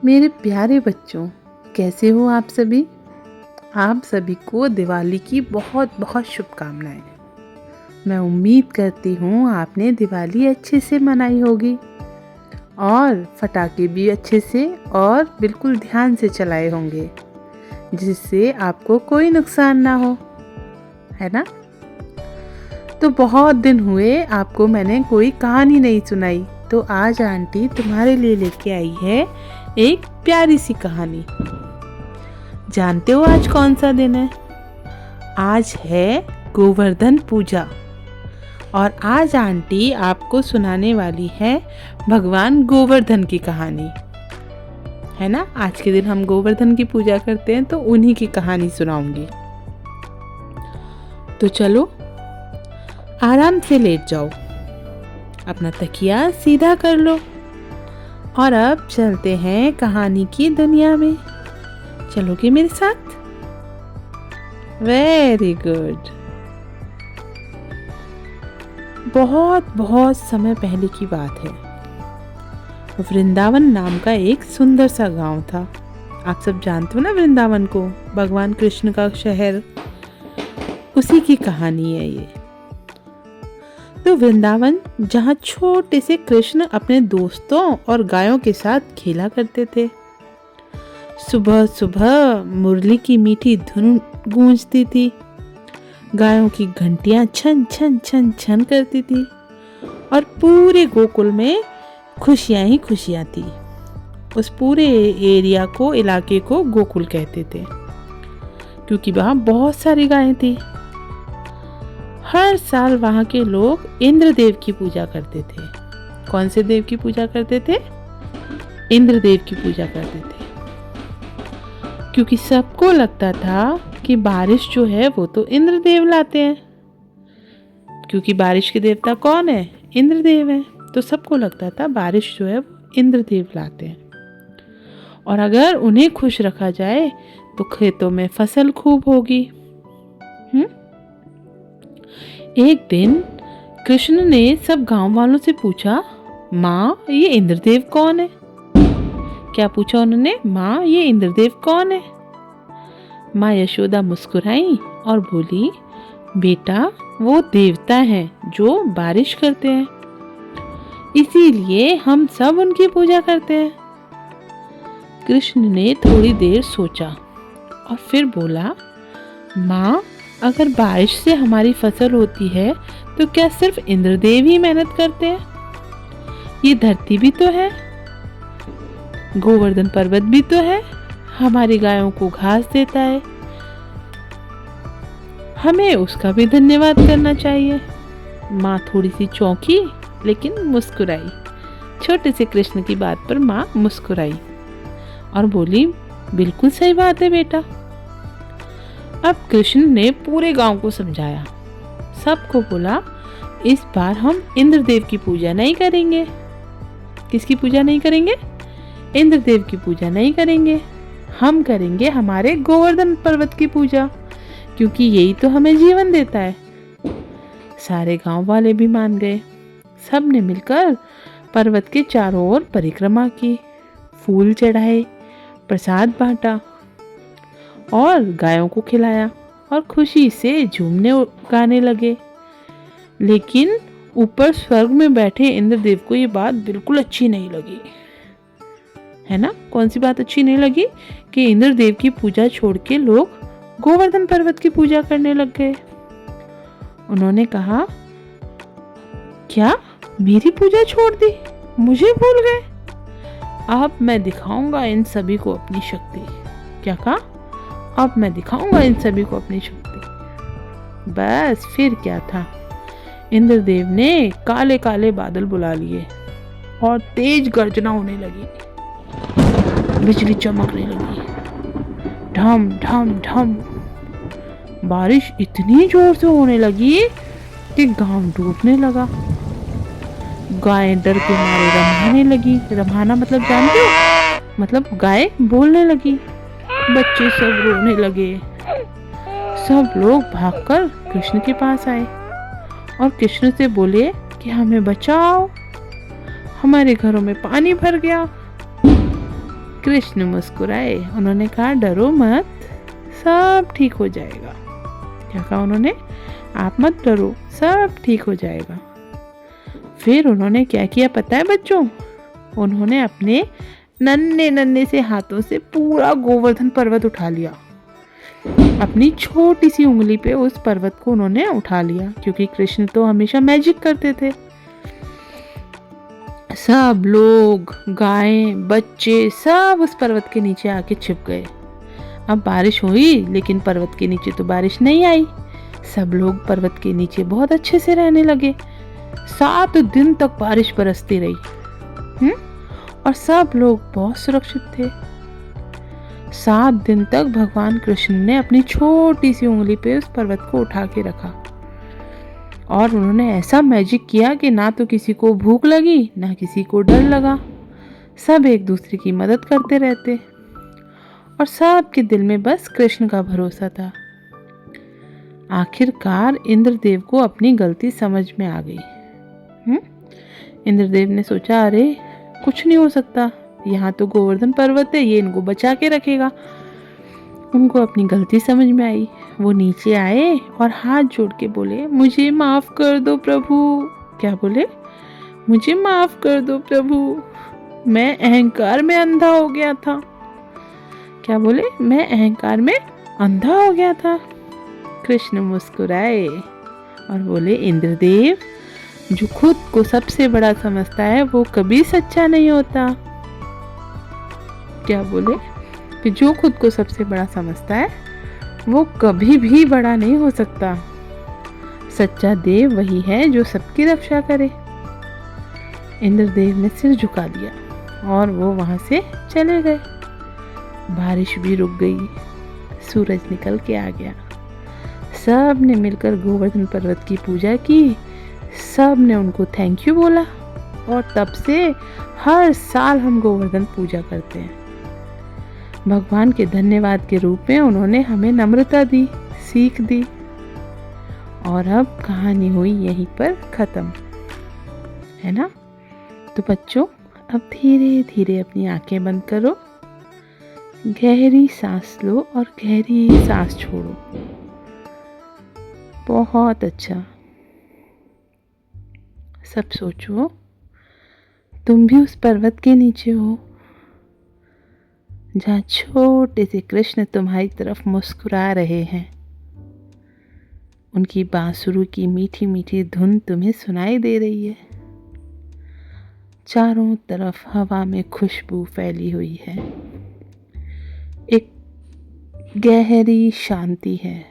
मेरे प्यारे बच्चों, कैसे हो आप सभी? आप सभी को दिवाली की बहुत बहुत शुभकामनाएं। मैं उम्मीद करती हूँ आपने दिवाली अच्छे से मनाई होगी और पटाखे भी अच्छे से और बिल्कुल ध्यान से चलाए होंगे, जिससे आपको कोई नुकसान ना हो, है ना? तो बहुत दिन हुए आपको मैंने कोई कहानी नहीं सुनाई, तो आज आंटी तुम्हारे लिए लेके आई है एक प्यारी सी कहानी। जानते हो आज कौन सा दिन है? आज है गोवर्धन पूजा और आज आंटी आपको सुनाने वाली है भगवान गोवर्धन की कहानी, है ना? आज के दिन हम गोवर्धन की पूजा करते हैं, तो उन्हीं की कहानी सुनाऊंगी। तो चलो आराम से लेट जाओ, अपना तकिया सीधा कर लो और अब चलते हैं कहानी की दुनिया में। चलोगे मेरे साथ? Very good. बहुत बहुत समय पहले की बात है। वृंदावन नाम का एक सुंदर सा गांव था। आप सब जानते हो ना वृंदावन को, भगवान कृष्ण का शहर, उसी की कहानी है ये। तो वृंदावन, जहाँ छोटे से कृष्ण अपने दोस्तों और गायों के साथ खेला करते थे। सुबह सुबह मुरली की मीठी धुन गूंजती थी, गायों की घंटियां छन छन छन छन करती थी और पूरे गोकुल में खुशियां ही खुशियां थी। उस पूरे एरिया को, इलाके को गोकुल कहते थे, क्योंकि वहाँ बहुत सारी गायें थी। हर साल वहाँ के लोग इंद्रदेव की पूजा करते थे। कौन से देव की पूजा करते थे? इंद्रदेव की पूजा करते थे, क्योंकि सबको लगता था कि बारिश जो है वो तो इंद्रदेव लाते हैं, क्योंकि बारिश के देवता कौन है? इंद्रदेव हैं। तो सबको लगता था बारिश जो है वो इंद्रदेव लाते हैं, और अगर उन्हें खुश रखा जाए तो खेतों में फसल खूब होगी। एक दिन कृष्ण ने सब गांव वालों से पूछा, माँ ये इंद्रदेव कौन है? क्या पूछा उन्होंने? माँ ये इंद्रदेव कौन है? माँ यशोदा मुस्कुराई और बोली, बेटा वो देवता हैं जो बारिश करते हैं, इसीलिए हम सब उनकी पूजा करते हैं। कृष्ण ने थोड़ी देर सोचा और फिर बोला, माँ अगर बारिश से हमारी फसल होती है तो क्या सिर्फ इंद्रदेव ही मेहनत करते हैं? ये धरती भी तो है, गोवर्धन पर्वत भी तो है, हमारी गायों को घास देता है, हमें उसका भी धन्यवाद करना चाहिए। माँ थोड़ी सी चौंकी लेकिन मुस्कुराई। छोटे से कृष्ण की बात पर माँ मुस्कुराई और बोली, बिल्कुल सही बात है बेटा। अब कृष्ण ने पूरे गांव को समझाया, सबको बोला, इस बार हम इंद्रदेव की पूजा नहीं करेंगे। किसकी पूजा नहीं करेंगे? इंद्रदेव की पूजा नहीं करेंगे, हम करेंगे हमारे गोवर्धन पर्वत की पूजा, क्योंकि यही तो हमें जीवन देता है। सारे गांव वाले भी मान गए। सब ने मिलकर पर्वत के चारों ओर परिक्रमा की, फूल चढ़ाए, प्रसाद बांटा और गायों को खिलाया और खुशी से झूमने गाने लगे। लेकिन ऊपर स्वर्ग में बैठे इंद्रदेव को ये बात बिल्कुल अच्छी नहीं लगी, है ना? कौन सी बात अच्छी नहीं लगी? कि इंद्रदेव की पूजा छोड़ के लोग गोवर्धन पर्वत की पूजा करने लग गए। उन्होंने कहा, क्या मेरी पूजा छोड़ दी, मुझे भूल गए? अब मैं दिखाऊंगा इन सभी को अपनी शक्ति। क्या कहा? अब मैं दिखाऊंगा इन सभी को अपनी शक्ति। बस फिर क्या था, इंद्रदेव ने काले काले बादल बुला लिए और तेज गर्जना होने लगी, बिजली चमकने लगी, ढम ढम ढम। बारिश इतनी जोर से होने लगी कि गांव डूबने लगा। गायें डर के मारे रम्हाने लगी। रम्हाना मतलब जानते हो? मतलब गाय बोलने लगी। बच्चे सब रोने लगे। सब लोग भागकर कृष्ण के पास आए और कृष्ण से बोले कि हमें बचाओ, हमारे घरों में पानी भर गया। कृष्ण मुस्कुराए। उन्होंने कहा डरो मत, सब ठीक हो जाएगा। क्या कहा उन्होंने? आप मत डरो, सब ठीक हो जाएगा। फिर उन्होंने क्या किया पता है बच्चों? उन्होंने अपने नन्हे नन्हे से हाथों से पूरा गोवर्धन पर्वत उठा लिया। अपनी छोटी सी उंगली पे उस पर्वत को उन्होंने उठा लिया, क्योंकि कृष्ण तो हमेशा मैजिक करते थे। सब लोग, गायें, बच्चे सब उस पर्वत के नीचे आके छिप गए। अब बारिश हुई, लेकिन पर्वत के नीचे तो बारिश नहीं आई। सब लोग पर्वत के नीचे बहुत अच्छे से रहने लगे। 7 दिन तक बारिश बरसती रही। और सब लोग बहुत सुरक्षित थे। 7 दिन तक भगवान कृष्ण ने अपनी छोटी सी उंगली पे उस पर्वत को उठा के रखा, और उन्होंने ऐसा मैजिक किया कि ना तो किसी को भूख लगी, ना किसी को डर लगा। सब एक दूसरे की मदद करते रहते, और सबके दिल में बस कृष्ण का भरोसा था। आखिरकार इंद्रदेव को अपनी गलती समझ में आ गई। इंद्रदेव ने सोचा, अरे कुछ नहीं हो सकता, यहाँ तो गोवर्धन पर्वत है, ये इनको बचा के रखेगा। उनको अपनी गलती समझ में आई। वो नीचे आए और हाथ जोड़ के बोले, मुझे माफ कर दो प्रभु। क्या बोले? मुझे माफ कर दो प्रभु, मैं अहंकार में अंधा हो गया था। क्या बोले? मैं अहंकार में अंधा हो गया था। कृष्ण मुस्कुराए और बोले, इंद्रदेव, जो खुद को सबसे बड़ा समझता है वो कभी सच्चा नहीं होता। क्या बोले? कि जो खुद को सबसे बड़ा समझता है वो कभी भी बड़ा नहीं हो सकता। सच्चा देव वही है जो सबकी रक्षा करे। इंद्रदेव ने सिर झुका दिया और वो वहां से चले गए। बारिश भी रुक गई, सूरज निकल के आ गया। सब ने मिलकर गोवर्धन पर्वत की पूजा की। सब ने उनको थैंक यू बोला, और तब से हर साल हम गोवर्धन पूजा करते हैं। भगवान के धन्यवाद के रूप में उन्होंने हमें नम्रता दी, सीख दी। और अब कहानी हुई यहीं पर खत्म, है ना? तो बच्चों, अब धीरे धीरे अपनी आंखें बंद करो, गहरी सांस लो और गहरी सांस छोड़ो। बहुत अच्छा। सब सोचो, तुम भी उस पर्वत के नीचे हो जहाँ छोटे से कृष्ण तुम्हारी तरफ मुस्कुरा रहे हैं। उनकी बांसुरी की मीठी मीठी धुन तुम्हें सुनाई दे रही है। चारों तरफ हवा में खुशबू फैली हुई है। एक गहरी शांति है।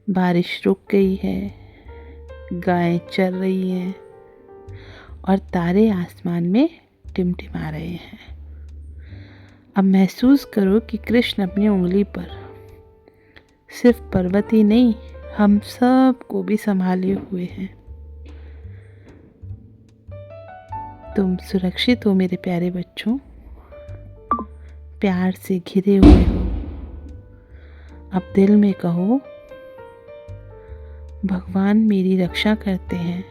बारिश रुक गई है, गायें चल रही हैं और तारे आसमान में टिमटिमा रहे हैं। अब महसूस करो कि कृष्ण अपनी उंगली पर सिर्फ पर्वत ही नहीं, हम सब को भी संभाले हुए हैं। तुम सुरक्षित हो मेरे प्यारे बच्चों, प्यार से घिरे हुए हो। अब दिल में कहो, भगवान मेरी रक्षा करते हैं,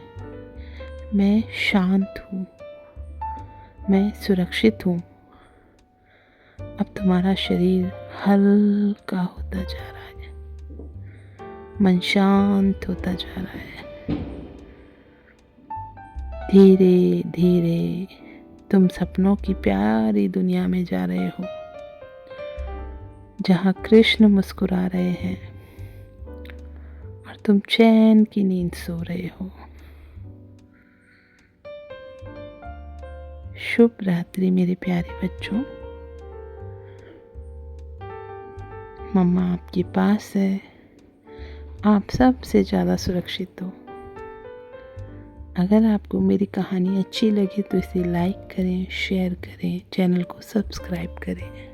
मैं शांत हूँ, मैं सुरक्षित हूँ। अब तुम्हारा शरीर हल्का होता जा रहा है, मन शांत होता जा रहा है। धीरे धीरे तुम सपनों की प्यारी दुनिया में जा रहे हो, जहाँ कृष्ण मुस्कुरा रहे हैं और तुम चैन की नींद सो रहे हो। शुभ रात्रि मेरे प्यारे बच्चों। मम्मा आपके पास है, आप सबसे ज़्यादा सुरक्षित हो। अगर आपको मेरी कहानी अच्छी लगे तो इसे लाइक करें, शेयर करें, चैनल को सब्सक्राइब करें।